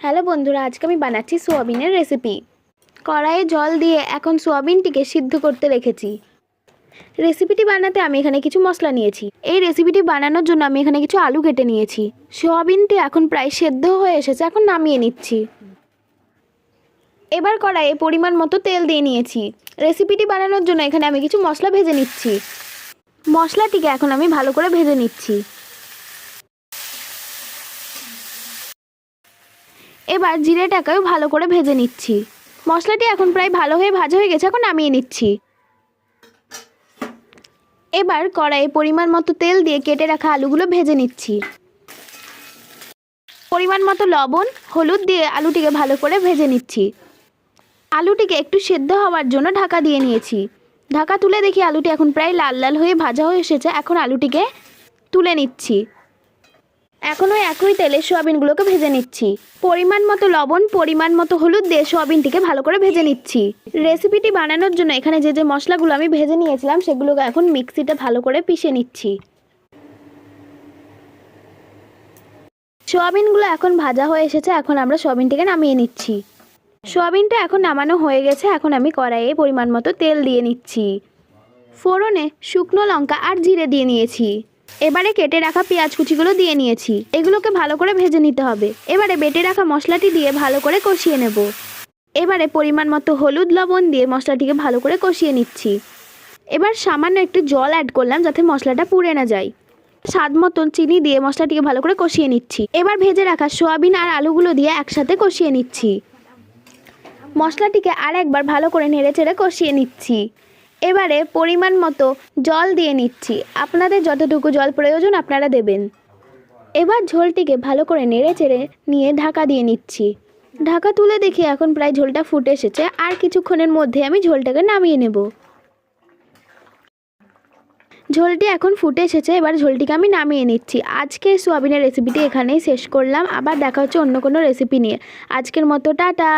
Hello বন্ধুরা, আজকে আমি বানাচ্ছি সোয়াবিনের রেসিপি। কড়াইয়ে জল দিয়ে এখন সোয়াবিনটিকে সিদ্ধ করতে রেখেছি। রেসিপিটি বানাতে আমি এখানে কিছু মশলা নিয়েছি। এই রেসিপিটি বানানোর জন্য আমি এখানে কিছু আলু কেটে নিয়েছি। সোয়াবিনটি এখন প্রায় সেদ্ধ হয়ে এসেছে, এখন নামিয়ে নিচ্ছি। এবার কড়াইয়ে পরিমাণ মতো তেল দিয়ে নিয়েছি। রেসিপিটি বানানোর জন্য এখানে আমি কিছু মশলা ভেজে নিচ্ছি। মশলাটিকে এখন আমি ভালো করে ভেজে নিচ্ছি। এবার জিরেটাকেও ভালো করে ভেজে নিচ্ছি। মশলাটি এখন প্রায় ভালো হয়ে ভাজা হয়ে গেছে, এখন নামিয়ে নিচ্ছি। এবার কড়াইয়ে পরিমাণ মতো তেল দিয়ে কেটে রাখা আলুগুলো ভেজে নিচ্ছি। পরিমাণ মতো লবণ, হলুদ দিয়ে আলুটিকে ভালো করে ভেজে নিচ্ছি। আলুটিকে একটু সেদ্ধ হওয়ার জন্য ঢাকা দিয়ে নিয়েছি। ঢাকা তুলে দেখি আলুটি এখন প্রায় লাল লাল হয়ে ভাজা হয়ে এসেছে, এখন আলুটিকে তুলে নিচ্ছি। এখন ওই একই তেলে সোয়াবিনগুলোকে ভেজে নিচ্ছি। পরিমাণ মতো লবণ, পরিমাণ মতো হলুদ দিয়ে সোয়াবিনটিকে ভালো করে ভেজে নিচ্ছি। রেসিপিটি বানানোর জন্য এখানে যে যে মশলাগুলো আমি ভেজে নিয়েছিলাম সেগুলোকে এখন মিক্সিতে ভালো করে পিষে নিচ্ছি। সোয়াবিনগুলো এখন ভাজা হয়ে এসেছে, এখন আমরা সোয়াবিনটিকে নামিয়ে নিচ্ছি। সোয়াবিনটা এখন নামানো হয়ে গেছে, এখন আমি কড়াইয়ে পরিমাণ মতো তেল দিয়ে নিচ্ছি। ফোড়নে শুকনো লঙ্কা আর জিরে দিয়ে নিয়েছি। এবারে কেটে রাখা পেঁয়াজ কুচিগুলো দিয়ে নিয়েছি। এগুলোকে ভালো করে ভেজে নিতে হবে। এবারে বেটে রাখা মশলাটি দিয়ে ভালো করে কষিয়ে নেব। এবারে পরিমাণ মতো হলুদ লবণ দিয়ে মশলাটিকে ভালো করে কষিয়ে নিচ্ছি। এবার সামান্য একটু জল অ্যাড করলাম যাতে মশলাটা পুড়ে না যায়। স্বাদ মতন চিনি দিয়ে মশলাটিকে ভালো করে কষিয়ে নিচ্ছি। এবার ভেজে রাখা সোয়াবিন আর আলুগুলো দিয়ে একসাথে কষিয়ে নিচ্ছি। মশলাটিকে আর একবার ভালো করে নেড়েচেড়ে কষিয়ে নিচ্ছি। এবারে পরিমাণ মতো জল দিয়ে নিচ্ছি। আপনাদের যতটুকু জল প্রয়োজন আপনারা দেবেন। এবার ঝোলটিকে ভালো করে নেড়েচেড়ে নিয়ে ঢাকা দিয়ে নিচ্ছি। ঢাকা তুলে দেখি এখন প্রায় ঝোলটা ফুটে এসেছে, আর কিছুক্ষণের মধ্যে আমি ঝোলটাকে নামিয়ে নেব। ঝোলটি এখন ফুটে এসেছে, এবার ঝোলটিকে আমি নামিয়ে নিচ্ছি। আজকের সোয়াবিনের রেসিপিটি এখানেই শেষ করলাম। আবার দেখা হচ্ছে অন্য কোনো রেসিপি নিয়ে। আজকের মতো টাটা।